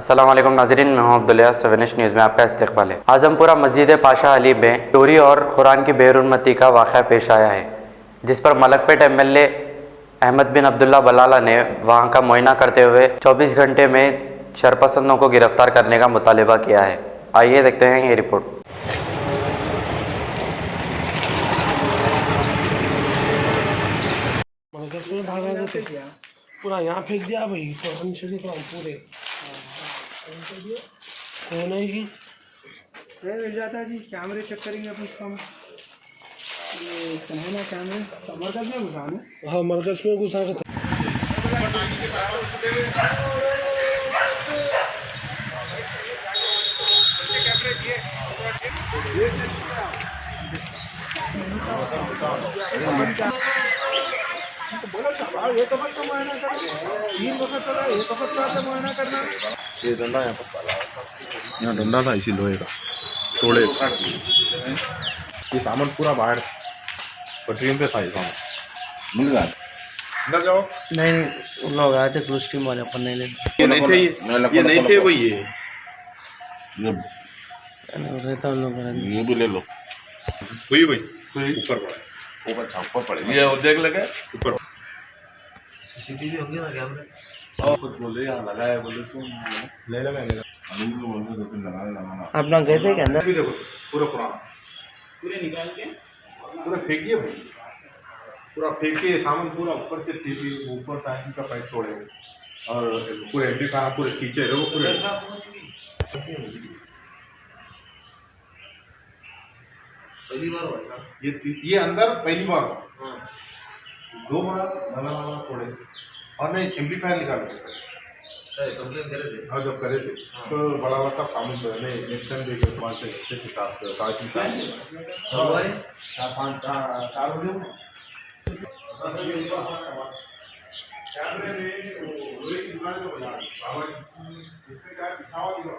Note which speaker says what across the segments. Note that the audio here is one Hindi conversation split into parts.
Speaker 1: अस्सलाम वालेकुम नाज़रीन, मैं हूं अब्दुल्ला। 7 न्यूज़ में आपका इस्तकबाल है। आजमपुरा मस्जिद पाशा अली में चोरी और कुरान की बेरुनमती का वाक़या पेश आया है, जिस पर मलकपेट एमएलए अहमद बिन अब्दुल्ला बलाला ने वहां का मुआयना करते हुए 24 घंटे में शरपसंदों को गिरफ्तार करने का मुतालिबा किया है। आइए देखते हैं ये रिपोर्ट।
Speaker 2: पूरा यहाँ फेंक दिया भाई, तो हम शरीफ पूरे होना ही
Speaker 3: मिल जाता है जी। कैमरे चेक करेंगे अपन इसका, ये है ना कैमरे मरकज में घुसा दूँ।
Speaker 2: हाँ, मरकज में घुसा के
Speaker 3: ये तो मत मुआयना करना, 3 वक्त चला, 1 वक्त से मुआयना करना।
Speaker 4: ये डंडा यहाँ डंडा था इसी लोहे का, तोड़े ये सामान पूरा बाहर पटरियों पे था। ये सामान मिल गया अंदर जाओ।
Speaker 2: नहीं, लोग आए थे क्रूज टीम वाले, अपन नहीं ले,
Speaker 4: ये नहीं थे, ये नहीं थे भाई। ये
Speaker 2: रहता उन लोग
Speaker 4: ये भी ले लो। हुई भाई ऊपर पड़ा, ऊपर पड़े ये देख लगे ऊपर।
Speaker 2: सीसीटीवी हो गया ना कैमरे।
Speaker 4: कुछ बोले यहाँ लगाया, बोले तो ले लगा
Speaker 2: अपना गए थे क्या अंदर?
Speaker 4: भी देखो पूरा पुराना, पूरे निकाल के पूरा फेंक दिए भाई, पूरा फेंक के सामान पूरा ऊपर से फेंकी, ऊपर टाइम का पाइप तोड़े और पूरे एमपी खाना पूरे खींचे रहे वो पूरे।
Speaker 2: पहली बार हुआ
Speaker 4: ये अंदर पहली बार 2 बार नला तोड़े और नहीं एम्पलीफायर निकाल के
Speaker 2: कंप्लेन करे थे।
Speaker 4: हाँ, जब करे थे तो बड़ा बड़ा सब काम तो है नहीं। नेक्स्ट टाइम देखिए तुम्हारे से अच्छे से साथ 3.5 4 हो गए। कैमरे में लोहे की दुकान को बजा बाबा इसमें क्या दिखावा दिया।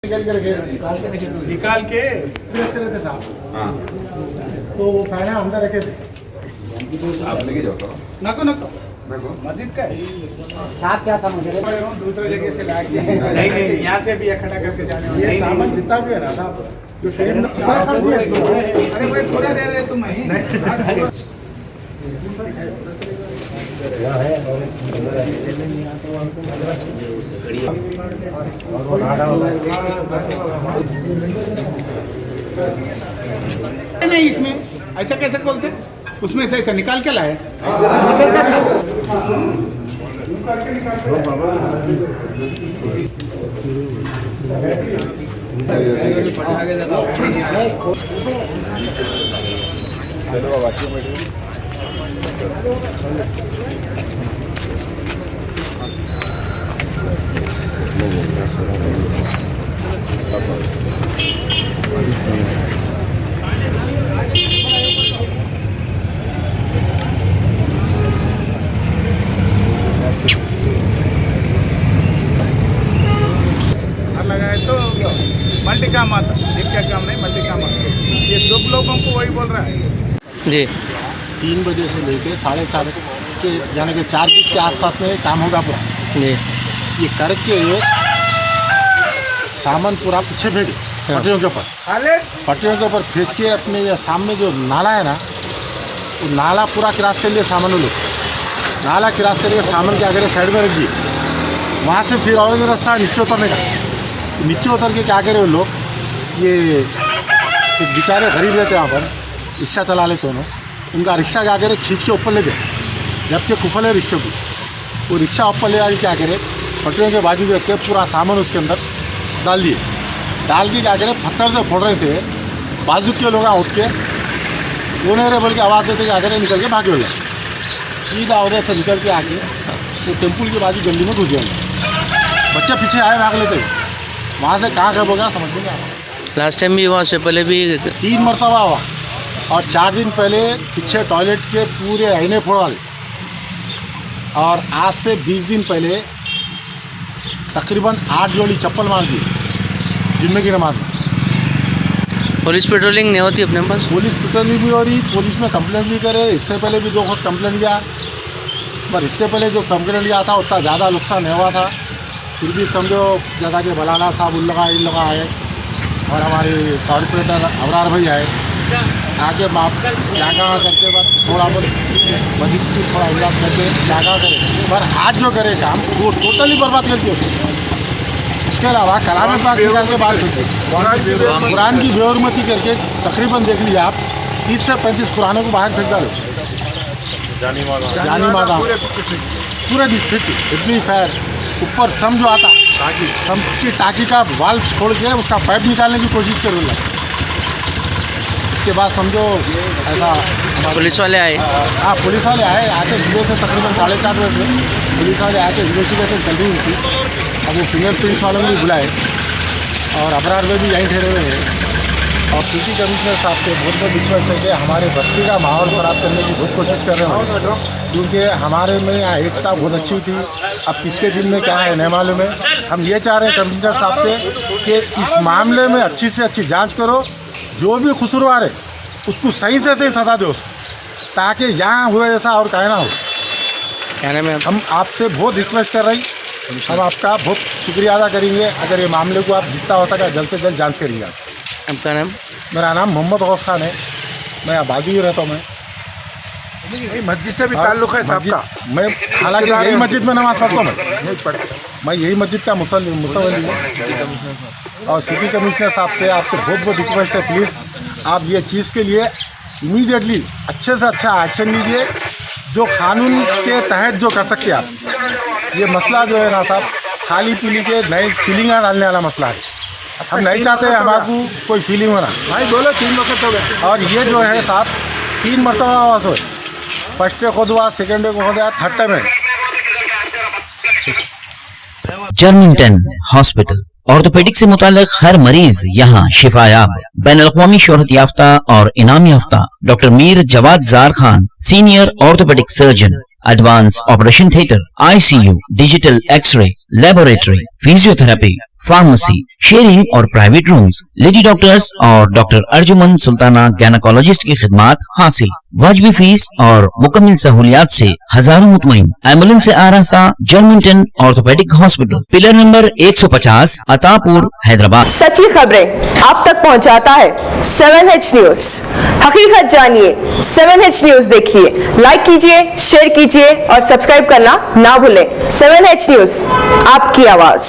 Speaker 3: निकाल के प्रेस करे थे साहब।
Speaker 4: हाँ,
Speaker 3: तो वो फाइनल अंदर रखे थे।
Speaker 4: आप लेके जाओ करो।
Speaker 3: नको मस्जिद का साथ क्या था मुझे दूसरे जगह से ला के नहीं यहाँ से भी इकट्ठा करके जाने वाले। ये सामान जितना भी है ना साहब जो शरीर अरे भाई थोड़ा दे दे तुम नहीं, इसमें ऐसा कैसे खोलते? उसमें से ऐसा निकाल के लाए। लगाए तो मल्टी काम आता, एक क्या काम नहीं, मल्टी काम आता। ये सब लोगों को वही बोल रहा है
Speaker 2: जी।
Speaker 5: 3 बजे से लेके 4:30 के यानी कि 4:20 के आसपास में काम होगा पूरा।
Speaker 2: जी,
Speaker 5: ये करके सामान पूरा पीछे फेंके पटरियों के ऊपर, पटरियों के ऊपर फेंक के अपने ये सामने जो नाला है ना, वो नाला पूरा क्रॉस कर लिए सामान लोग, नाला क्रॉस करके सामान के आगे साइड में रख दिए। वहाँ से फिर और रास्ता नीचे उतरने का, नीचे उतर के क्या करे वो लोग, ये एक बेचारे गरीब रहते हैं वहाँ पर, रिक्शा चला लेते उन्होंने, उनका रिक्शा क्या करे खींच के ऊपर ले गए, जबकि कुफल है रिक्शे की, वो रिक्शा ऊपर ले आके क्या करे पटरियों के बाजू में रख के पूरा सामान उसके अंदर डाल दिए। डाल के क्या करे पत्थर से फोड़ रहे थे, बाजू के लोग उठ के उन्हें बोल के आवाज़ देते क्या करे निकल के भागे हो गए। सीधा उधर से निकल के आके वो टेम्पल के बाजू गली में घुस गए। बच्चे पीछे आए भाग लेते, वहाँ से कहाँ गए होगा समझ में नहीं आ रहा।
Speaker 2: लास्ट टाइम भी वहाँ से पहले भी
Speaker 5: 3 मरतबा हुआ और 4 दिन पहले पीछे टॉयलेट के पूरे आईने फोड़ वाले और आज से 20 दिन पहले तकरीबन 8 जोड़ी चप्पल मार दी जुम्मे की नमाज में।
Speaker 2: पुलिस पेट्रोलिंग नहीं होती अपने पास?
Speaker 5: पुलिस पेट्रोलिंग भी हो रही, पुलिस में कंप्लेंट भी करे। इससे पहले भी 2 वक्त कंप्लेंट किया, पर इससे पहले जो कंप्लेंट लिया था उतना ज़्यादा नुकसान नहीं हुआ था। फिर भी समझो जगह के बलाना साहब उन लोग आए और हमारे कॉर्पोरेटर अबरार भाई आए, आगे माप जागा करके बाद थोड़ा बहुत मस्जिद की थोड़ा इलाज करके जागा करे, पर आज जो करे काम वो टोटली बर्बाद कर दिया। उसके अलावा कलाम पाक निकाल के बाहर फेंके, कुरान की बेहरमती करके तकरीबन देख लिया आप 30 से 35 कुरानों को बाहर फेंक डालो, जानी मादा पूरे इतनी फैर ऊपर सम जो आता सम की टाकी का वाल्व खोल के उसका पाइप निकालने की कोशिश कर रहा। इसके बाद समझो ऐसा
Speaker 2: पुलिस वाले आए?
Speaker 5: हाँ, पुलिस वाले आए, आके सुबह से तकरीबन 4:30 बजे पुलिस वाले आके इन्वेस्टिगेशन चल रही थी। अब वो फिंगरप्रिंट्स वालों को भी बुलाए और अबरार में भी यहीं ठहरे हुए हैं। और सिटी कमिश्नर साहब से बहुत रिक्वेस्ट है कि हमारे बस्ती का माहौल ख़राब करने की बहुत कोशिश कर रहे हैं, क्योंकि हमारे में यहाँ एकता बहुत अच्छी थी। अब किसके दिल में क्या है नहीं मालूम है। हम ये चाह रहे हैं कमिश्नर साहब से कि इस मामले में अच्छी से अच्छी जांच करो, जो भी कसूरवार है उसको सही से सजा दो, ताकि यहाँ हुए ऐसा और कहीं ना हो।
Speaker 2: कहने में
Speaker 5: हम आपसे बहुत रिक्वेस्ट कर रही, हम आपका बहुत शुक्रिया अदा करेंगे अगर ये मामले को आप जितना हो सका जल्द से जल्द जांच करेंगे। आप
Speaker 2: आपका नाम?
Speaker 5: मेरा नाम मोहम्मद गौस खान है, मैं यहाँ बाजू ही रहता हूँ। मैं
Speaker 3: मस्जिद से भी ताल्लुक है साहब का?
Speaker 5: मैं हालांकि यही मस्जिद में नमाज़ पढ़ता हूँ, मैं यही मस्जिद का मुतवल्ली हूँ। और सिटी कमिश्नर साहब से आपसे बहुत बहुत रिक्वेस्ट है, प्लीज़ आप ये चीज़ के लिए इमीडिएटली अच्छे से अच्छा एक्शन लीजिए, जो कानून के तहत जो कर सकते आप। ये मसला जो है ना साहब, खाली पीली के नई फीलिंग डालने वाला मसला है। हम नहीं चाहते हमारे को कोई फीलिंग होना।
Speaker 3: भाई बोलो 3 वक्त हो गए
Speaker 5: और ये जो है साहब 3 मरतबा आवाज़ हो, फर्स्ट डे खुद हुआ, सेकेंड डे को खुद आया, थर्ड टाइम है।
Speaker 6: जर्मिंगटन हॉस्पिटल ऑर्थोपेडिक से मुताल्लिक हर मरीज यहाँ शिफायाब। बैनुल-अक़वामी शोहरत याफ्ता और इनाम याफ्ता doctor Mir Jawad Zar Khan, senior orthopaedic surgeon, advance operation theatre, ICU, digital x ray, laboratory, physiotherapy, pharmacy, sharing और प्राइवेट रूम्स, लेडी डॉक्टर्स और डॉक्टर अर्जुमन सुल्ताना गायनेकोलॉजिस्ट की खिदमात हासिल। वाजिबी फीस और मुकम्मल सहूलियात से हजारों मुतमईन। एम्बुलेंस से आरास्ता Germington orthopaedic hospital, pillar number 150, Attapur, Hyderabad.
Speaker 7: सच्ची खबरें आप तक पहुंचाता है 7H न्यूज। हकीकत जानिए, 7H न्यूज देखिए, लाइक कीजिए, शेयर कीजिए और सब्सक्राइब करना ना भूलें। 7H न्यूज, आपकी आवाज।